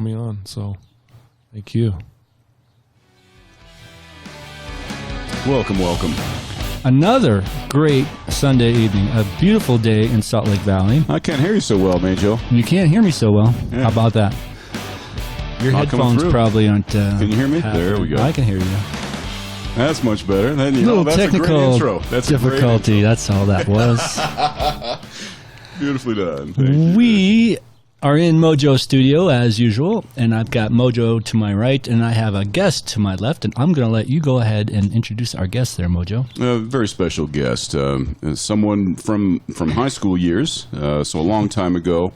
me on. So thank you. Welcome. Another great Sunday evening. A beautiful day in Salt Lake Valley. I can't hear you so well, Major. You can't hear me so well. Yeah. How about that? Your headphones probably aren't... Can you hear me? There we go. I can hear you. That's much better. Then, little that's technical a great intro. That's difficulty. That's all that was. Beautifully done. Thank you. We are in Mojo Studio, as usual, and I've got Mojo to my right, and I have a guest to my left, and I'm going to let you go ahead and introduce our guest there, Mojo. A very special guest. Someone from high school years, so a long time ago.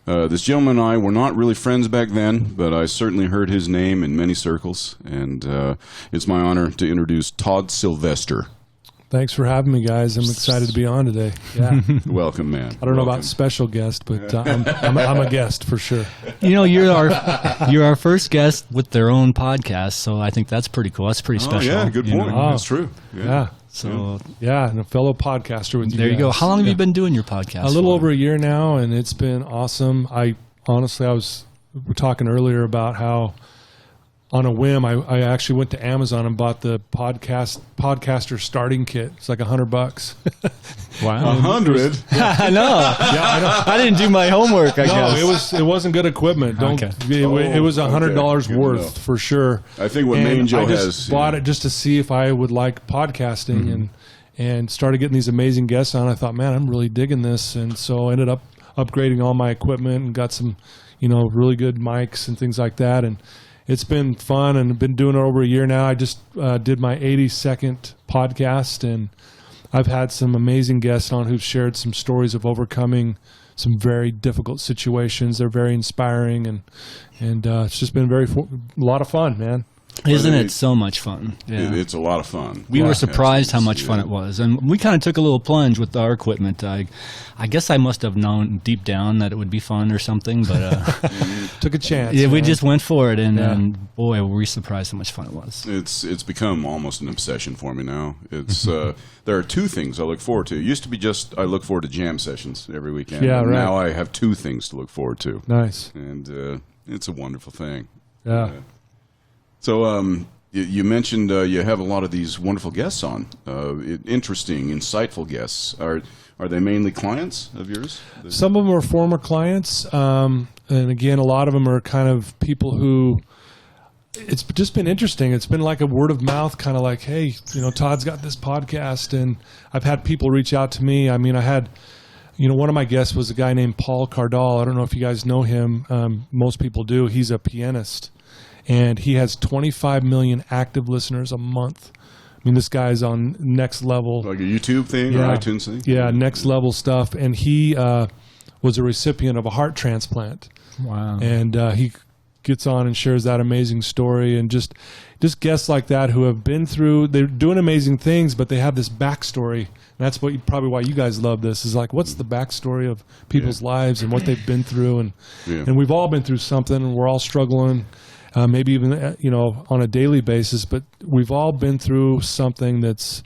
This gentleman and I were not really friends back then, but I certainly heard his name in many circles, and it's my honor to introduce Todd Sylvester. Thanks for having me, guys. I'm excited to be on today. Yeah. Welcome, man. I don't know about special guest, but I'm a guest for sure. You know, you're our first guest with their own podcast, so I think that's pretty cool. That's pretty special. Oh, yeah, good point. That's true. Yeah. So and a fellow podcaster with you. There you go. How long have you been doing your podcast? A little over a year now, and it's been awesome. We're talking earlier about how on a whim, I actually went to Amazon and bought the podcaster starting kit. It's like $100. Wow, 100? I know. Yeah, I didn't do my homework. I guess it wasn't good equipment. It was $100 worth for sure. I think what Main Joe has. I just bought it just to see if I would like podcasting, and started getting these amazing guests on. I thought, man, I'm really digging this, and so I ended up upgrading all my equipment and got some, really good mics and things like that, and it's been fun, and I've been doing it over a year now. I just did my 82nd podcast, and I've had some amazing guests on who've shared some stories of overcoming some very difficult situations. They're very inspiring, and it's just been a lot of fun, man. Isn't it so much fun? Yeah. It's a lot of fun. We were surprised how much fun it was. And we kind of took a little plunge with our equipment. I guess I must have known deep down that it would be fun or something, but... took a chance. Yeah, we just went for it, and boy, were we surprised how much fun it was. It's become almost an obsession for me now. It's there are two things I look forward to. It used to be just I look forward to jam sessions every weekend. Yeah, right. Now I have two things to look forward to. Nice. And it's a wonderful thing. Yeah. So you mentioned you have a lot of these wonderful guests on, interesting, insightful guests. Are they mainly clients of yours? Some of them are former clients, and again, a lot of them are kind of people who. It's just been interesting. It's been like a word of mouth, kind of like, hey, Todd's got this podcast, and I've had people reach out to me. I mean, I had. One of my guests was a guy named Paul Cardall. I don't know if you guys know him. Most people do. He's a pianist. And he has 25 million active listeners a month. I mean, this guy's on next level. Like a YouTube thing or iTunes thing? Yeah, next level stuff. And he was a recipient of a heart transplant. Wow. And he gets on and shares that amazing story. And just guests like that who have been through, they're doing amazing things, but they have this backstory. And that's probably why you guys love this, is like, what's the backstory of people's lives and what they've been through. And we've all been through something, and we're all struggling. Maybe even on a daily basis, but we've all been through something that's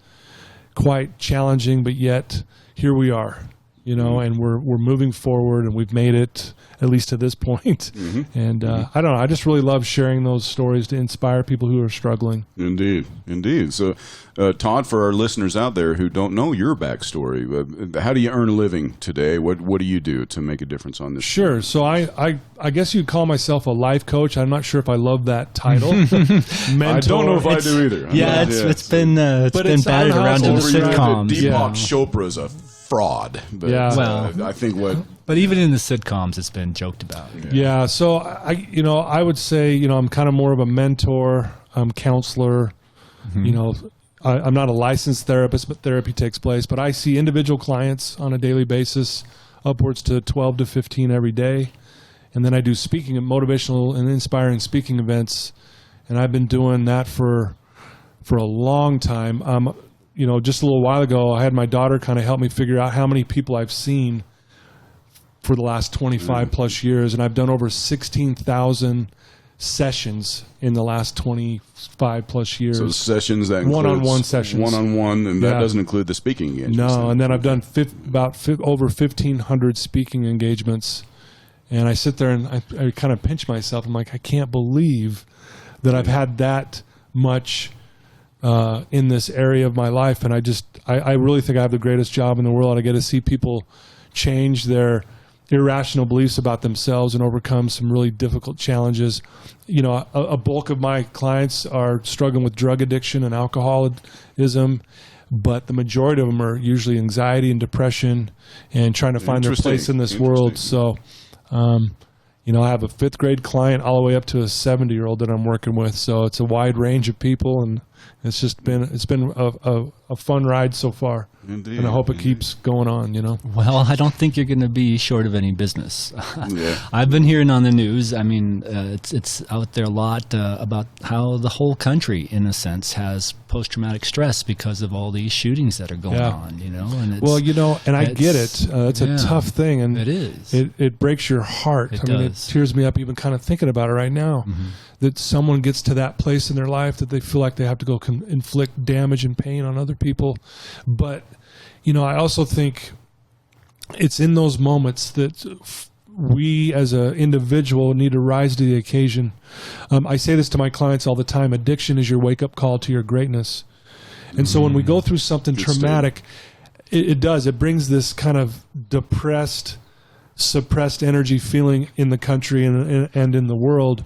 quite challenging, but yet here we are, and we're moving forward, and we've made it at least to this point. And I don't know, I just really love sharing those stories to inspire people who are struggling. Indeed. So, Todd, for our listeners out there who don't know your backstory, how do you earn a living today? What do you do to make a difference on this? Sure. So I guess you'd call myself a life coach. I'm not sure if I love that title. Mentor. I don't know if I do either. It's been batted around in the sitcoms. Deepak Chopra's a fraud. But I think But even in the sitcoms, it's been joked about. Yeah. So I would say, I'm kind of more of a mentor, counselor. I'm not a licensed therapist, but therapy takes place. But I see individual clients on a daily basis, upwards to 12 to 15 every day. And then I do speaking, motivational and inspiring speaking events. And I've been doing that for a long time. Just a little while ago, I had my daughter kind of help me figure out how many people I've seen for the last 25 plus years. And I've done over 16,000 sessions in the last 25 plus years. So sessions, that includes one-on-one sessions. One-on-one, and that doesn't include the speaking engagements. No, and then I've done over 1,500 speaking engagements. And I sit there and I kind of pinch myself. I'm like, I can't believe that I've had that much in this area of my life. And I really think I have the greatest job in the world. I get to see people change their irrational beliefs about themselves and overcome some really difficult challenges. You know, a bulk of my clients are struggling with drug addiction and alcoholism, but the majority of them are usually anxiety and depression and trying to find their place in this world. So, you know, I have a 5th grade client all the way up to a 70-year-old that I'm working with. So it's a wide range of people, and it's been a fun ride so far. Indeed, and I hope it keeps going on, you know. Well, I don't think you're going to be short of any business. Yeah. I've been hearing on the news, I mean, it's out there a lot about how the whole country, in a sense, has post-traumatic stress because of all these shootings that are going on, you know. And it's, well, you know, and I get it. It's a tough thing. And it is. It breaks your heart. It mean, it does. tears me up even kind of thinking about it right now. That someone gets to that place in their life that they feel like they have to go inflict damage and pain on other people. But, you know, I also think it's in those moments that we as an individual need to rise to the occasion. I say this to my clients all the time. Addiction is your wake-up call to your greatness. And so when we go through something traumatic, it does. It brings this kind of depressed, suppressed energy feeling in the country and in the world.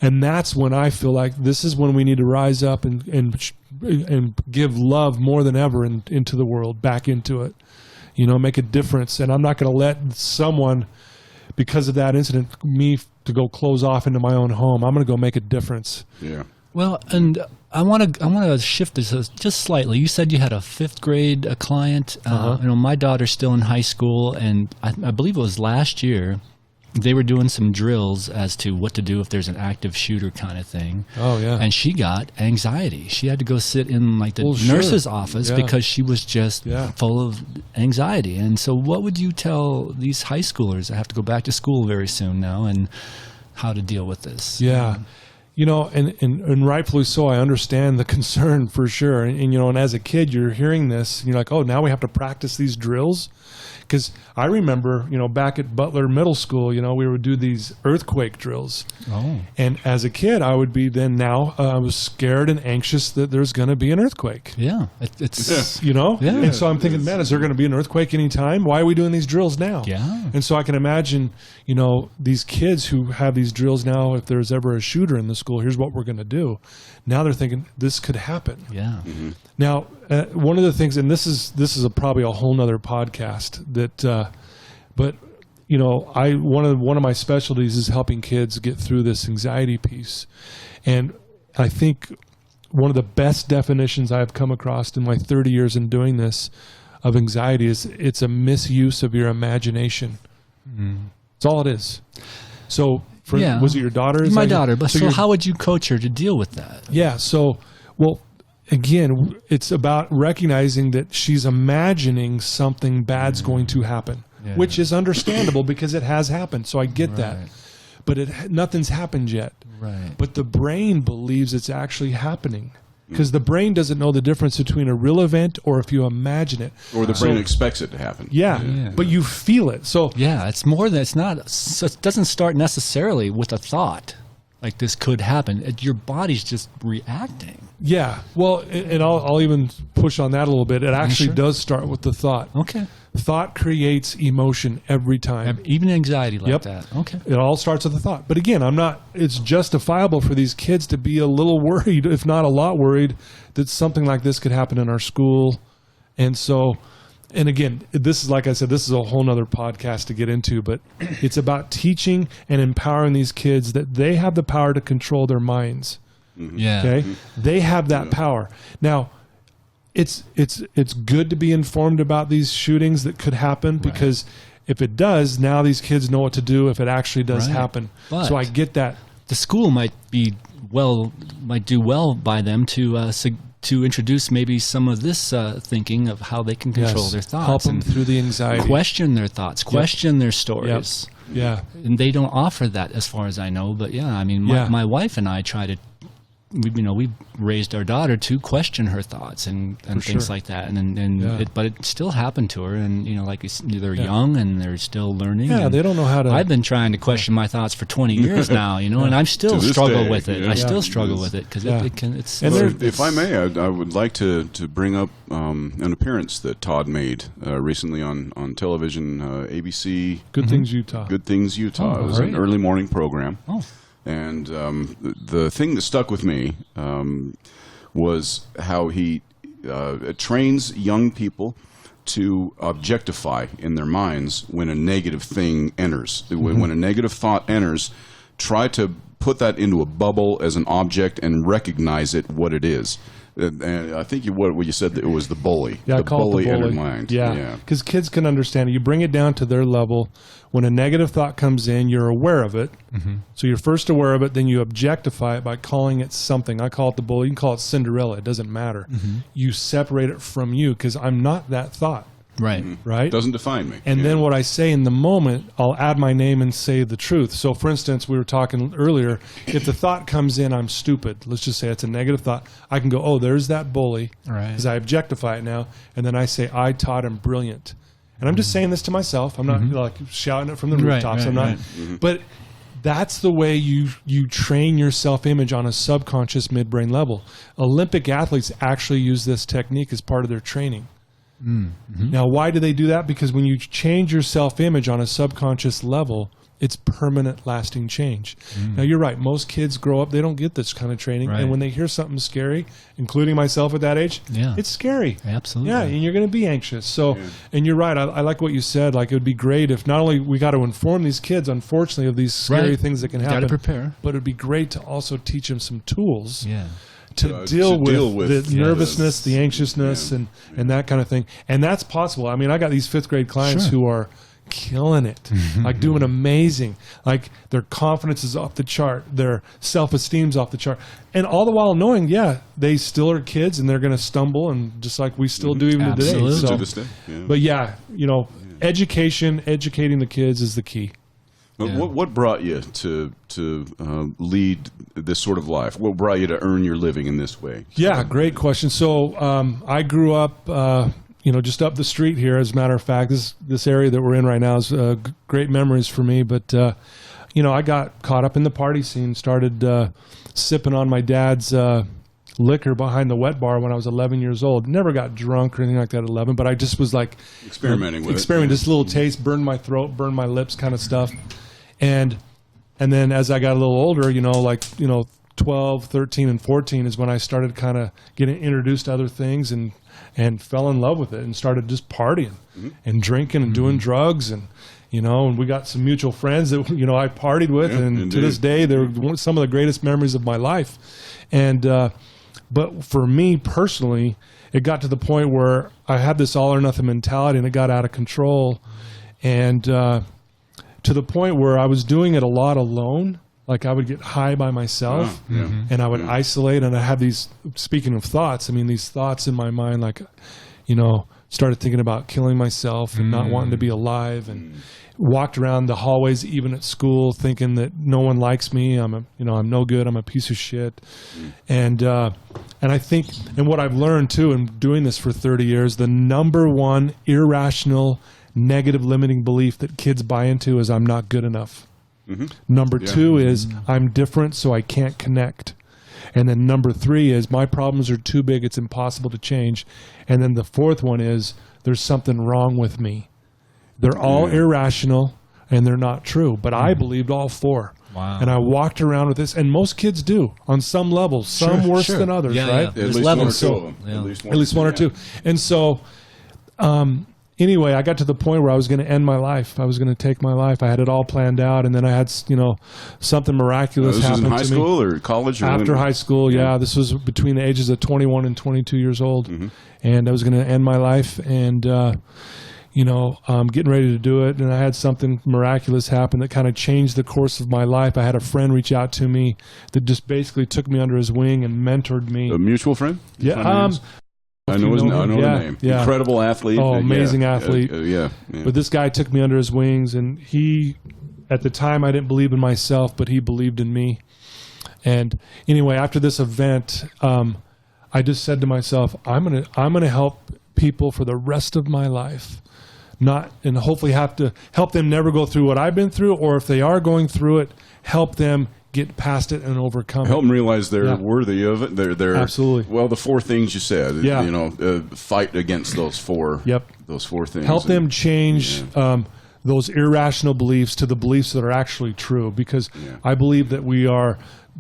And that's when I feel like this is when we need to rise up and give love more than ever into the world, back into it, you know, make a difference. And I'm not going to let someone, because of that incident, me to go close off into my own home. I'm going to go make a difference. Yeah. Well, and I want to shift this just slightly. You said you had a 5th grade client. You know, my daughter's still in high school, and I believe it was last year. They were doing some drills as to what to do if there's an active shooter kind of thing. Oh, yeah. And she got anxiety. She had to go sit in like the nurse's office because she was just full of anxiety. And so what would you tell these high schoolers that have to go back to school very soon now and how to deal with this? Yeah. You know, and rightfully so, I understand the concern for sure. And, you know, and as a kid, you're hearing this, and you're like, oh, now we have to practice these drills? Because I remember, you know, back at Butler Middle School, you know, we would do these earthquake drills. Oh. And as a kid, I would be I was scared and anxious that there's going to be an earthquake. Yeah. It's you know? Yeah. And so I'm thinking, man, is there going to be an earthquake anytime? Why are we doing these drills now? Yeah. And so I can imagine, you know, these kids who have these drills now, if there's ever a shooter in the school, here's what we're going to do. Now they're thinking this could happen. Yeah. Mm-hmm. Now, one of the things, and this is probably a whole nother podcast that, but you know, one of my specialties is helping kids get through this anxiety piece, and I think one of the best definitions I've come across in my 30 years in doing this of anxiety is it's a misuse of your imagination. That's all it is. So. Was it your daughter? My daughter. But so how would you coach her to deal with that? Yeah. So, well, again, it's about recognizing that she's imagining something bad's going to happen, which is understandable because it has happened. So I get that. But nothing's happened yet. Right. But the brain believes it's actually happening. Because the brain doesn't know the difference between a real event or if you imagine it. Or the brain expects it to happen. Yeah, but you feel it. So yeah, it's more than it doesn't start necessarily with a thought like this could happen. Your body's just reacting. Yeah, well, and I'll even push on that a little bit. It actually does start with the thought. Okay. Thought creates emotion every time. Even anxiety like that. Okay. It all starts with a thought. But again, it's justifiable for these kids to be a little worried, if not a lot worried, that something like this could happen in our school. And so, and again, this is, like I said, this is a whole nother podcast to get into, but it's about teaching and empowering these kids that they have the power to control their minds. Mm-hmm. Yeah. Okay. Mm-hmm. They have that power. Now, it's good to be informed about these shootings that could happen because if it does, now these kids know what to do if it actually does happen. But so I get that. The school might do well by them to introduce maybe some of this thinking of how they can control their thoughts. Help them through the anxiety. Question their thoughts. Question their stories. Yeah. And they don't offer that as far as I know. But yeah, I mean, my wife and I try to we've raised our daughter to question her thoughts and things like that, but it still happened to her, and they're young and they're still learning. Yeah, they don't know how to. I've been trying to question my thoughts for 20 years now, and I'm still struggle with it. Yeah. I still struggle with it because it can. It's. And if I may, I would like to bring up an appearance that Todd made recently on television, ABC. Good Things Utah. Good Things Utah. It was an early morning program. Oh. And the thing that stuck with me was how he trains young people to objectify in their minds when a negative thing enters. When a negative thought enters, try to put that into a bubble as an object and recognize it what it is. And I think what you said, that it was the bully. Yeah, the bully entered mind. Yeah, because kids can understand it. You bring it down to their level. When a negative thought comes in, you're aware of it. Mm-hmm. So you're first aware of it, then you objectify it by calling it something. I call it the bully. You can call it Cinderella. It doesn't matter. Mm-hmm. You separate it from you because I'm not that thought. Right. Mm-hmm. Right? Doesn't define me. And then what I say in the moment, I'll add my name and say the truth. So, for instance, we were talking earlier, if the thought comes in, I'm stupid. Let's just say it's a negative thought. I can go, oh, there's that bully. Right. Because I objectify it now. And then I say, I, Todd, am brilliant. And I'm just saying this to myself. I'm not like shouting it from the rooftops. I'm not. Mm-hmm. But that's the way you train your self-image on a subconscious midbrain level. Olympic athletes actually use this technique as part of their training. Mm-hmm. Now, why do they do that? Because when you change your self-image on a subconscious level, it's permanent, lasting change. Now, you're right. Most kids grow up, they don't get this kind of training. Right. And when they hear something scary, including myself at that age, it's scary. Absolutely. Yeah, and you're going to be anxious. So, and you're right. I like what you said. Like, it would be great if not only we got to inform these kids, unfortunately, of these scary things that can happen. Got to prepare. But it would be great to also teach them some tools. Yeah. To deal with the nervousness, the anxiousness, and that kind of thing. And that's possible. I mean, I got these 5th grade clients who are killing it, like doing amazing. Like their confidence is off the chart. Their self-esteem's off the chart. And all the while knowing, they still are kids and they're going to stumble, and just like we still do even today. So, to this day. Yeah. But educating the kids is the key. What brought you to lead this sort of life? What brought you to earn your living in this way? Yeah, great question. So I grew up, just up the street here. As a matter of fact, this area that we're in right now is great memories for me. But I got caught up in the party scene. Started sipping on my dad's liquor behind the wet bar when I was 11 years old. Never got drunk or anything like that at 11, but I just was like experimenting with just a little taste, burned my throat, burned my lips, kind of stuff. And then as I got a little older, 12, 13, and 14 is when I started kind of getting introduced to other things and fell in love with it and started just partying and drinking and doing drugs and we got some mutual friends that I partied with, and indeed. To this day they're some of the greatest memories of my life. And but for me personally, it got to the point where I had this all or nothing mentality, and it got out of control, and to the point where I was doing it a lot alone. Like I would get high by myself, and I would isolate, and I had these, speaking of thoughts, these thoughts in my mind, like, started thinking about killing myself and not wanting to be alive, and walked around the hallways, even at school, thinking that no one likes me. I'm no good. I'm a piece of shit. And I think, and what I've learned too, in doing this for 30 years, the number one irrational, negative, limiting belief that kids buy into is I'm not good enough. Number two is I'm different, so I can't connect. And then number 3 is my problems are too big, it's impossible to change. And then the 4th one is there's something wrong with me. They're all irrational and they're not true. But I believed all 4. Wow. And I walked around with this, and most kids do on some levels, some worse than others, right? At least levels. 1 or 2 of them. At least one or two. And so, anyway, I got to the point where I was going to end my life. I was going to take my life. I had it all planned out, and then I had, something miraculous happen to me. This was in high school or college? Or after high school, yeah. This was between the ages of 21 and 22 years old. And I was going to end my life, and, getting ready to do it. And I had something miraculous happen that kind of changed the course of my life. I had a friend reach out to me that just basically took me under his wing and mentored me. A mutual friend? Yeah. I know the name. Yeah. Incredible athlete. Oh, amazing athlete. Yeah. But this guy took me under his wings, and he, at the time, I didn't believe in myself, but he believed in me. And anyway, after this event, I just said to myself, I'm gonna help people for the rest of my life, and hopefully have to help them never go through what I've been through, or if they are going through it, help them get past it and overcome Help it. them realize they're worthy of it. They're Absolutely. Well, the 4 things you said. Yeah. You know, fight against those 4. Yep. Those 4 things. Help them change those irrational beliefs to the beliefs that are actually true, because I believe that we are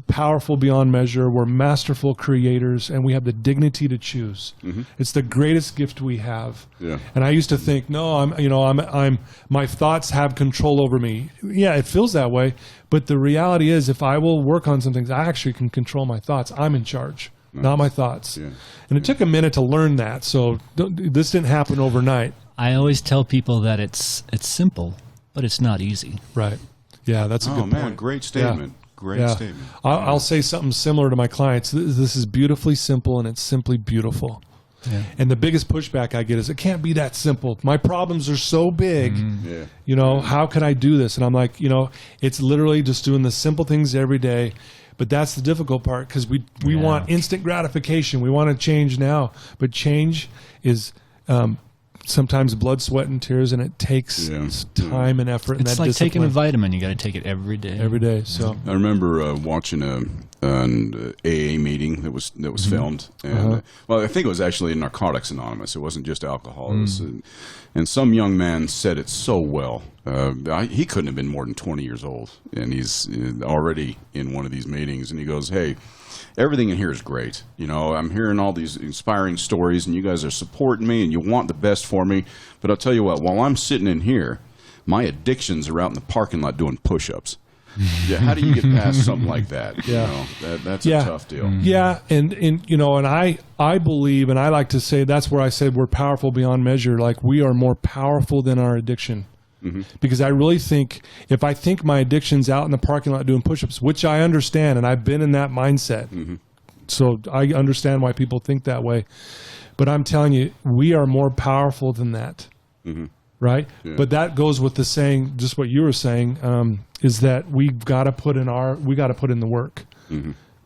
powerful beyond measure. We're masterful creators, and we have the dignity to choose. It's the greatest gift we have. Yeah. And I used to think, no, I'm my thoughts have control over me. Yeah, it feels that way, but the reality is, if I will work on some things, I actually can control my thoughts. I'm in charge, not my thoughts. Yeah. And it took a minute to learn that. So this didn't happen overnight. I always tell people that it's simple, but it's not easy. Right. Yeah, that's a good point. Great statement. Great statement. I'll say something similar to my clients. This is beautifully simple, and it's simply beautiful. Yeah. And the biggest pushback I get is, it can't be that simple. My problems are so big. Yeah. You know, how can I do this? And I'm like, it's literally just doing the simple things every day. But that's the difficult part, because we want instant gratification. We want to change now. But change is sometimes blood, sweat, and tears, and it takes time and effort. It's and that like discipline. taking a vitamin. You got to take it every day. Every day. So I remember watching an AA meeting that was filmed, and well, I think it was actually Narcotics Anonymous. It wasn't just alcoholics, and some young man said it so well. He couldn't have been more than 20 years old, and he's already in one of these meetings, and he goes, "Hey, everything in here is great. I'm hearing all these inspiring stories, and you guys are supporting me, and you want the best for me. But I'll tell you what, while I'm sitting in here, my addictions are out in the parking lot doing push-ups." Yeah, how do you get past something like that? Yeah. That's a tough deal. Yeah, and I believe, and I like to say, that's where I said we're powerful beyond measure. Like, we are more powerful than our addiction. Because I really think, if I think my addiction's out in the parking lot doing push-ups, which I understand, and I've been in that mindset, so I understand why people think that way. But I'm telling you, we are more powerful than that, right? Yeah. But that goes with the saying, just what you were saying, is that we've got to put in the work,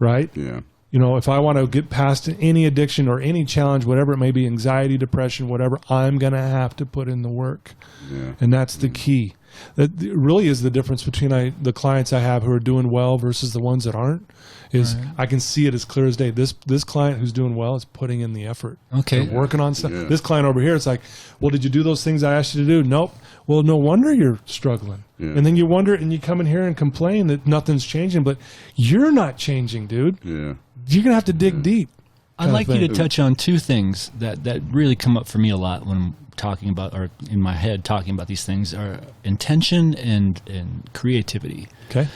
right? Yeah. If I want to get past any addiction or any challenge, whatever it may be, anxiety, depression, whatever, I'm going to have to put in the work. Yeah. And that's the key. That really is the difference between the clients I have who are doing well versus the ones that aren't. I can see it as clear as day. This client who's doing well is putting in the effort. Okay. They're working on stuff. Yeah. This client over here, it's like, well, did you do those things I asked you to do? Nope. Well, no wonder you're struggling. Yeah. And then you wonder, and you come in here and complain that nothing's changing, but you're not changing, dude. Yeah. You're going to have to dig deep. I'd like you to touch on 2 things that really come up for me a lot when I'm talking about, or in my head talking about these things, are intention and creativity. Okay.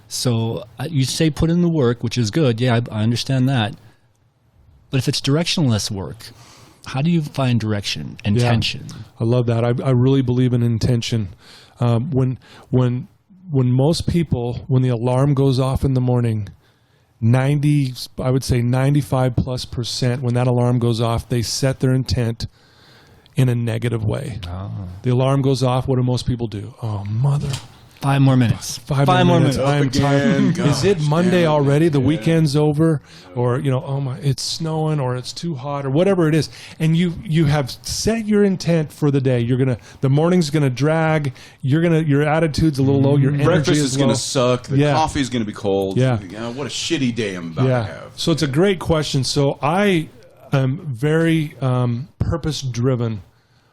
So you say put in the work, which is good. Yeah, I understand that. But if it's directionless work, how do you find direction, intention? Yeah, I love that. I really believe in intention. When most people, when the alarm goes off in the morning, I would say 95+%, when that alarm goes off, they set their intent in a negative way. Oh. The alarm goes off. What do most people do? Oh, mother. 5 more minutes. 5 more minutes. I'm tired. Gosh, is it Monday already? The weekend's over, or oh my, it's snowing, or it's too hot, or whatever it is. And you have set your intent for the day. The morning's gonna drag. Your attitude's a little low. Your energy breakfast is low. gonna suck. The coffee's gonna be cold. Yeah. What a shitty day I'm about to have. So it's a great question. So I am very purpose driven.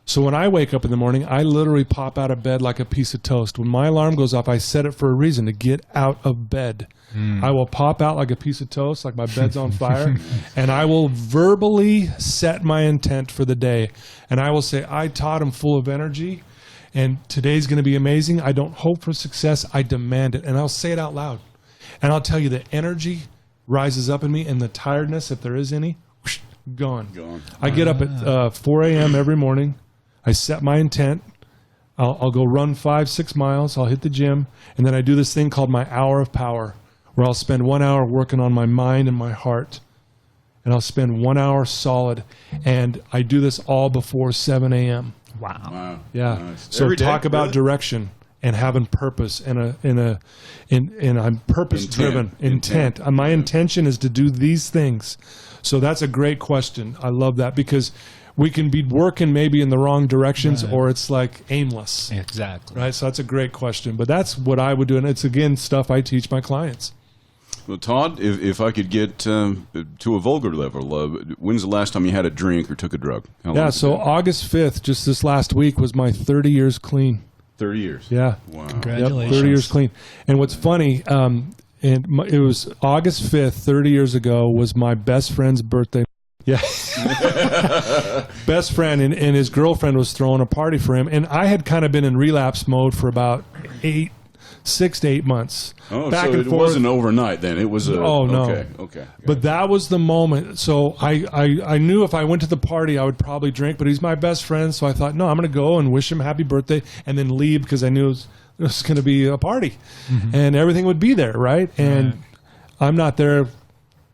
So when I wake up in the morning, I literally pop out of bed like a piece of toast. When my alarm goes off, I set it for a reason, to get out of bed. I will pop out like a piece of toast, like my bed's on fire, and I will verbally set my intent for the day. And I will say, Todd, I'm full of energy, and today's going to be amazing. I don't hope for success. I demand it. And I'll say it out loud. And I'll tell you, the energy rises up in me, and the tiredness, if there is any, gone. I get up at 4 a.m. every morning. I set my intent. I'll go run 5-6 miles. I'll hit the gym. And then I do this thing called my hour of power, where I'll spend 1 hour working on my mind and my heart. And I'll spend 1 hour solid. And I do this all before 7 a.m. Wow. Yeah. Nice. So Every day, talk about really? direction. and having purpose and I'm purpose driven intent. My intention is to do these things. So that's a great question. I love that because we can be working maybe in the wrong directions or it's like aimless. Exactly. Right. So that's a great question, but that's what I would do. And it's again, stuff I teach my clients. Well, Todd, if I could get to a vulgar level, when's the last time you had a drink or took a drug? So August 5th, just this last week, was my 30 years clean. 30 years. Yeah. Wow. Congratulations. 30 years clean. And what's funny, it was August 5th, 30 years ago, was my best friend's birthday. Yeah. Best friend, and his girlfriend was throwing a party for him. And I had kind of been in relapse mode for about 6 to 8 months. Oh, back so and it forth. wasn't overnight then. It was a... Oh, no. Okay. But that was the moment. So I knew if I went to the party, I would probably drink, but he's my best friend. So I thought, no, I'm going to go and wish him happy birthday and then leave because I knew it was going to be a party and everything would be there, right? And I'm not there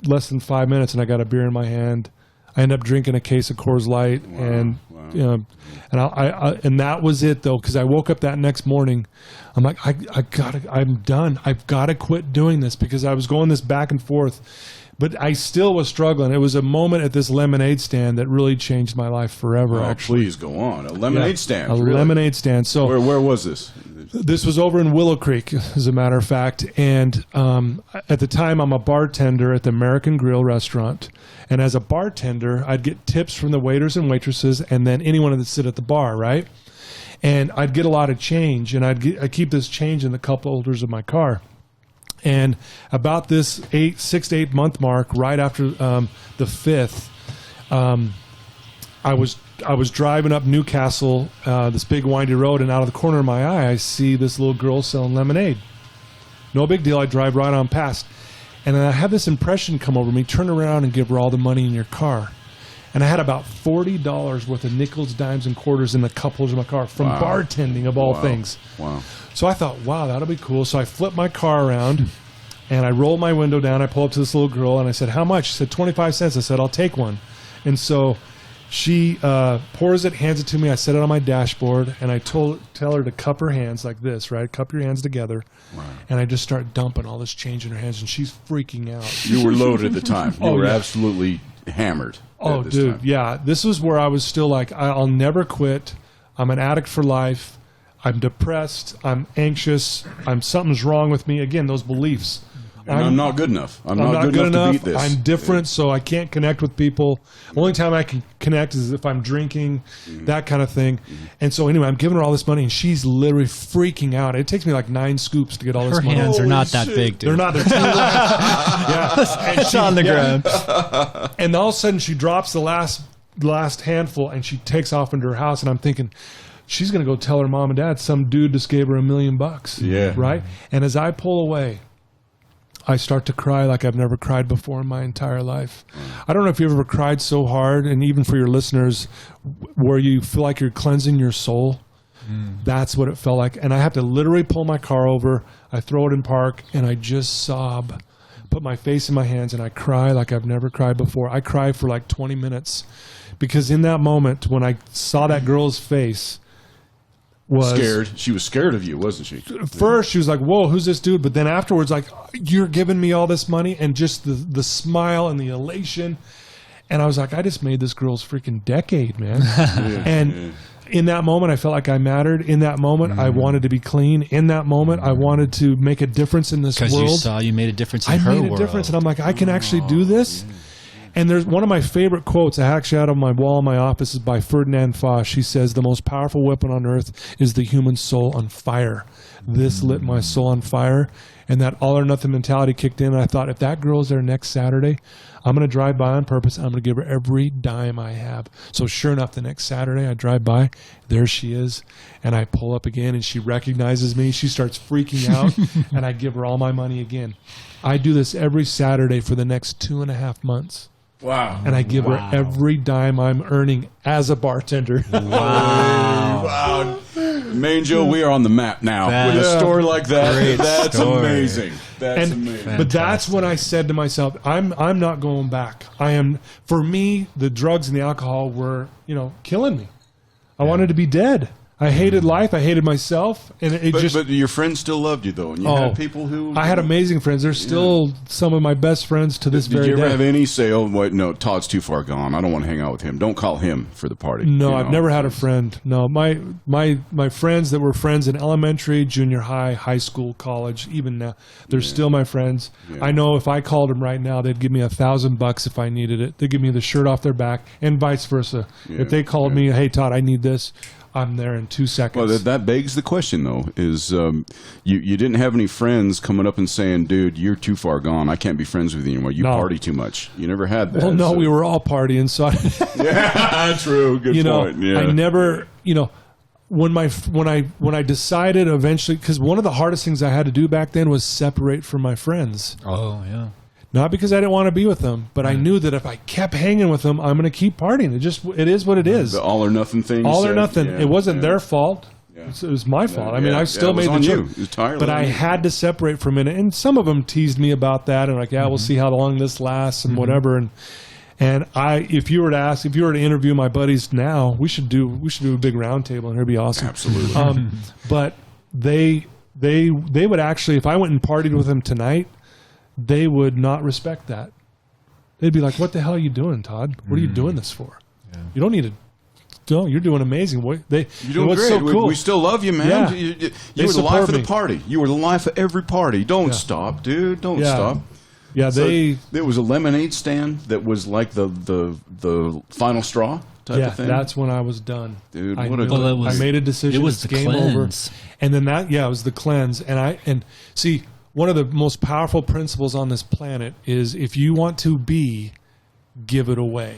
less than 5 minutes and I got a beer in my hand. I end up drinking a case of Coors Light and and that was it though, because I woke up that next morning. I'm like, I'm done. I've got to quit doing this because I was going this back and forth, but I still was struggling. It was a moment at this lemonade stand that really changed my life forever. Actually, please go on. A lemonade stand. A lemonade stand. So where was this? This was over in Willow Creek, as a matter of fact. And at the time, I'm a bartender at the American Grill restaurant. And as a bartender, I'd get tips from the waiters and waitresses and then anyone that sit at the bar, right? And I'd get a lot of change, and I'd keep this change in the cup holders of my car. And about this 6 to 8 month mark, right after the 5th, I was driving up Newcastle, this big windy road, and out of the corner of my eye, I see this little girl selling lemonade. No big deal. I drive right on past. And then I had this impression come over me, turn around and give her all the money in your car. And I had about $40 worth of nickels, dimes, and quarters in the cup holders of my car from bartending, of all things. Wow. So I thought, wow, that'll be cool. So I flipped my car around, and I rolled my window down. I pull up to this little girl, and I said, how much? She said, 25 cents. I said, I'll take one. And so she pours it, hands it to me. I set it on my dashboard, and I tell her to cup her hands like this, right? Cup your hands together. Wow. And I just start dumping all this change in her hands, and she's freaking out. You were loaded at the time. You were absolutely hammered. Oh, dude, time. Yeah. This was where I was still like, I'll never quit. I'm an addict for life. I'm depressed. I'm anxious. Something's wrong with me. Again, those beliefs. And I'm not good enough. I'm not good enough to beat this. I'm different, so I can't connect with people. Only time I can connect is if I'm drinking, that kind of thing. And so anyway, I'm giving her all this money, and she's literally freaking out. It takes me like 9 scoops to get all this money. Her hands are not that big, dude. They're not. It's on the ground. And all of a sudden, she drops the last handful, and she takes off into her house, and I'm thinking, she's going to go tell her mom and dad some dude just gave her $1 million. Yeah. Right? And as I pull away, I start to cry like I've never cried before in my entire life. I don't know if you've ever cried so hard, and even for your listeners, where you feel like you're cleansing your soul. That's what it felt like. And I have to literally pull my car over. I throw it in park, and I just sob, put my face in my hands, and I cry like I've never cried before. I cry for like 20 minutes because in that moment, when I saw that girl's face, was scared. She was scared of you, wasn't she? First, she was like, whoa, who's this dude? But then afterwards, like, you're giving me all this money, and just the smile and the elation. And I was like, I just made this girl's freaking decade, man. In that moment, I felt like I mattered. In that moment, I wanted to be clean. In that moment, I wanted to make a difference in this world. Because you saw you made a difference in her world. I made a difference, and I'm like, I can actually do this. And there's one of my favorite quotes I actually had on my wall in my office is by Ferdinand Foch. He says, the most powerful weapon on earth is the human soul on fire. This lit my soul on fire. And that all or nothing mentality kicked in. And I thought, if that girl's there next Saturday, I'm going to drive by on purpose. I'm going to give her every dime I have. So sure enough, the next Saturday I drive by, there she is. And I pull up again, and she recognizes me. She starts freaking out, and I give her all my money again. I do this every Saturday for the next 2.5 months. Wow. And I give her every dime I'm earning as a bartender. Wow. Main Joe, we are on the map now. With a story like that, that's story. amazing. That's amazing. But that's when I said to myself, I'm not going back. For me, the drugs and the alcohol were, killing me. I wanted to be dead. I hated life. I hated myself, and but your friends still loved you though, and you had people who. I had amazing friends. They're still some of my best friends to this very day. Did you ever have any say, "Oh, wait, no, Todd's too far gone. I don't want to hang out with him. Don't call him for the party." No, I've never had a friend. No, my friends that were friends in elementary, junior high, high school, college, even now, they're still my friends. Yeah. I know if I called them right now, they'd give me $1,000 if I needed it. They'd give me the shirt off their back, and vice versa. Yeah. If they called me, "Hey, Todd, I need this," I'm there in 2 seconds. Well, that begs the question, though, is you didn't have any friends coming up and saying, "Dude, you're too far gone. I can't be friends with you anymore. You party too much." You never had that. Well, no, we were all partying, so yeah, true. Good point. Yeah. I never, when I decided eventually, because one of the hardest things I had to do back then was separate from my friends. Oh, yeah. Not because I didn't want to be with them, but I knew that if I kept hanging with them, I'm going to keep partying. It is what it is. The all or nothing thing. All or nothing. Yeah, it wasn't their fault. Yeah. It was my fault. I mean, I still made the choice. But I had to separate from it. And some of them teased me about that and like, we'll see how long this lasts and whatever. And if you were to interview my buddies now, we should do a big round table and it'd be awesome. Absolutely. But they would actually, if I went and partied with them tonight, they would not respect that. They'd be like, "What the hell are you doing, Todd? What are you doing this for? Yeah. You don't need to. No, you're doing amazing. You're doing great. So cool. We still love you, man. Yeah. You were the life of the party. You were the life of every party. Don't stop, dude. Don't stop." Yeah, there was a lemonade stand that was like the final straw type of thing. That's when I was done. Dude, I made a decision. It was the game cleanse. over. And then it was the cleanse. And see, one of the most powerful principles on this planet is if you want to be, give it away.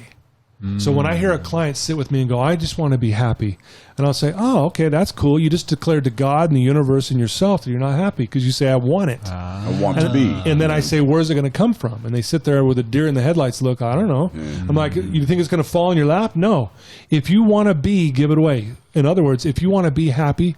So when I hear a client sit with me and go, "I just want to be happy," and I'll say, "Oh, okay, that's cool. You just declared to God and the universe and yourself that you're not happy because you say, I want it. I want to be." And then I say, "Where's it going to come from?" And they sit there with a deer in the headlights look. I don't know. I'm like, "You think it's going to fall in your lap?" No. If you want to be, give it away. In other words, if you want to be happy,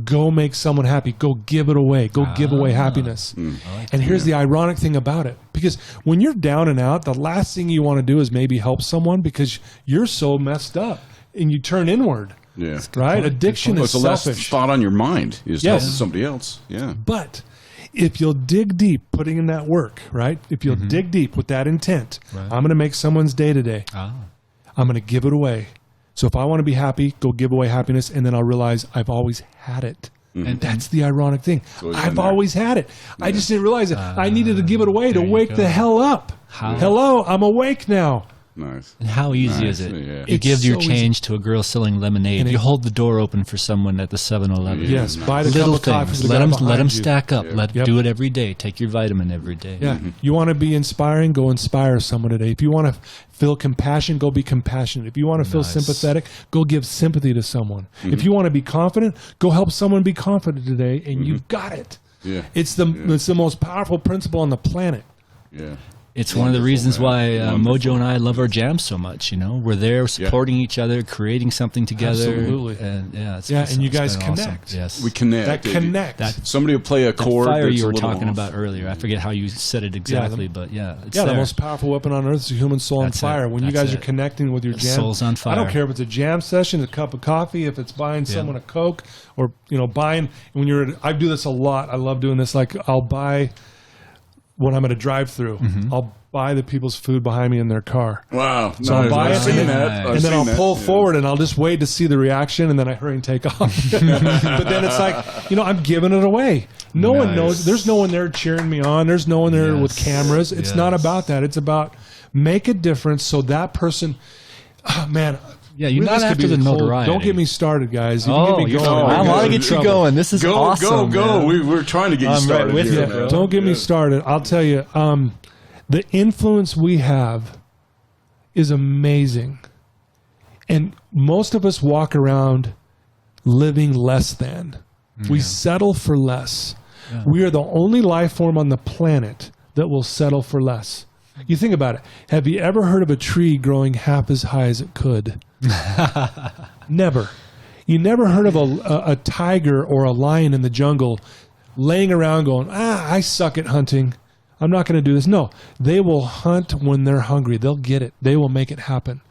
go make someone happy. Go give it away. Go give away happiness. And here's the ironic thing about it. Because when you're down and out, the last thing you want to do is maybe help someone because you're so messed up and you turn inward. Yeah. Right? Addiction is selfish. The last thought on your mind is helping somebody else. Yeah. But if you'll dig deep, putting in that work, right? If you'll dig deep with that intent, I'm going to make someone's day today. I'm going to give it away. So if I want to be happy, go give away happiness, and then I'll realize I've always had it. And that's the ironic thing. I've always had it. Yeah. I just didn't realize it. I needed to give it away to wake the hell up. Hello, I'm awake now. Nice. And how easy is it? Yeah. You give your change to a girl selling lemonade. You hold the door open for someone at the 7-Eleven. Yes, buy the little things. Let them stack up. Do it every day. Take your vitamin every day. Yeah. You want to be inspiring? Go inspire someone today. If you want to feel compassion, go be compassionate. If you want to feel sympathetic, go give sympathy to someone. If you want to be confident, go help someone be confident today, and you've got it. Yeah. It's the most powerful principle on the planet. Yeah. It's one of the reasons why Mojo and I love our jams so much. We're there supporting each other, creating something together. Absolutely. And and you guys connect. Awesome. Yes. We connect. That connect. Somebody will play a chord. That fire that's you were a little talking off. about earlier. I forget how you said it exactly, but it's the most powerful weapon on earth is a human soul on fire. When you guys are connecting with your jam, soul's on fire. I don't care if it's a jam session, a cup of coffee, if it's buying someone a Coke, or buying I do this a lot. I love doing this. Like I'll buy when I'm at a drive-through. I'll buy the people's food behind me in their car. Wow. So I'll buy it and then I'll pull forward and I'll just wait to see the reaction and then I hurry and take off. But then it's like, I'm giving it away. No one knows. There's no one there cheering me on. There's no one there with cameras. It's not about that. It's about make a difference so that person, man. Yeah, you're not after the notoriety. Don't get me started, guys. You can get me going. I want to get you going. This is awesome. Go. We're trying to get you started. Right with here, you, bro. Don't get me started. I'll tell you, the influence we have is amazing. And most of us walk around living less than. We settle for less. Yeah. We are the only life form on the planet that will settle for less. You think about it. Have you ever heard of a tree growing half as high as it could? Never. You never heard of a tiger or a lion in the jungle laying around going, I suck at hunting. I'm not going to do this. No, they will hunt when they're hungry. They'll get it. They will make it happen.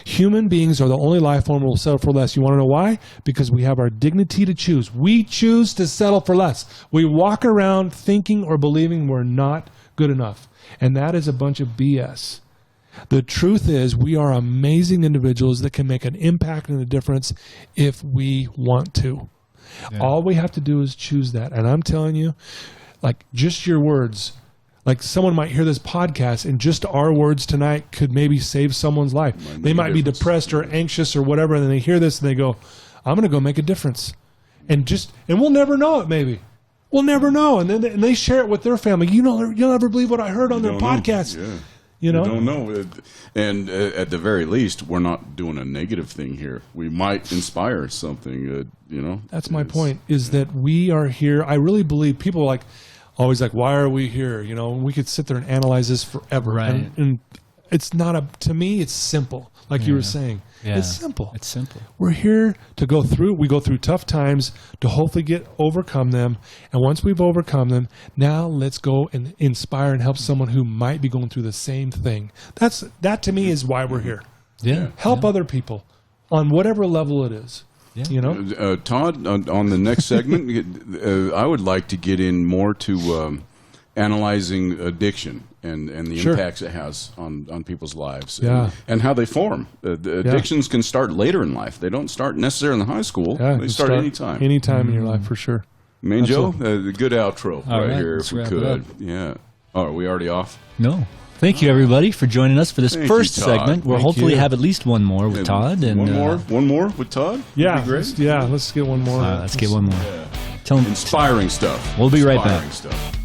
Human beings are the only life form who will settle for less. You want to know why? Because we have our dignity to choose. We choose to settle for less. We walk around thinking or believing we're not good enough. And that is a bunch of BS. The truth is we are amazing individuals that can make an impact and a difference if we want to. Yeah. All we have to do is choose that. And I'm telling you, like, just your words, like someone might hear this podcast and just our words tonight could maybe save someone's life. They might be depressed or anxious or whatever, and then they hear this and they go, I'm going to go make a difference. And we'll never know it, maybe. We'll never know. And then they share it with their family. You'll never believe what I heard on their podcast. Yeah. You know? don't know. And at the very least, we're not doing a negative thing here. We might inspire something, That's my point, is that we are here. I really believe people are like, always like, why are we here? We could sit there and analyze this forever. Right. And it's not to me, it's simple. Like you were saying. Yeah. It's simple. It's simple. We're here to we go through tough times to hopefully overcome them. And once we've overcome them, now let's go and inspire and help someone who might be going through the same thing. That to me is why we're here. Yeah. Help other people on whatever level it is. Yeah. Todd, on the next segment, I would like to get in more to analyzing addiction and the impacts it has on people's lives and how they form. The addictions can start later in life. They don't start necessarily in high school. They start anytime. Anytime in your life, for sure. Man, Joe, the good outro right here, let's if we could. Yeah. Oh, are we already off? No. Thank you, everybody, for joining us for this first segment. We'll hopefully have at least one more with Todd. And one more with Todd? Yeah. Let's get one more. Let's get one more. Yeah. Inspiring stuff. We'll be right back. Inspiring stuff.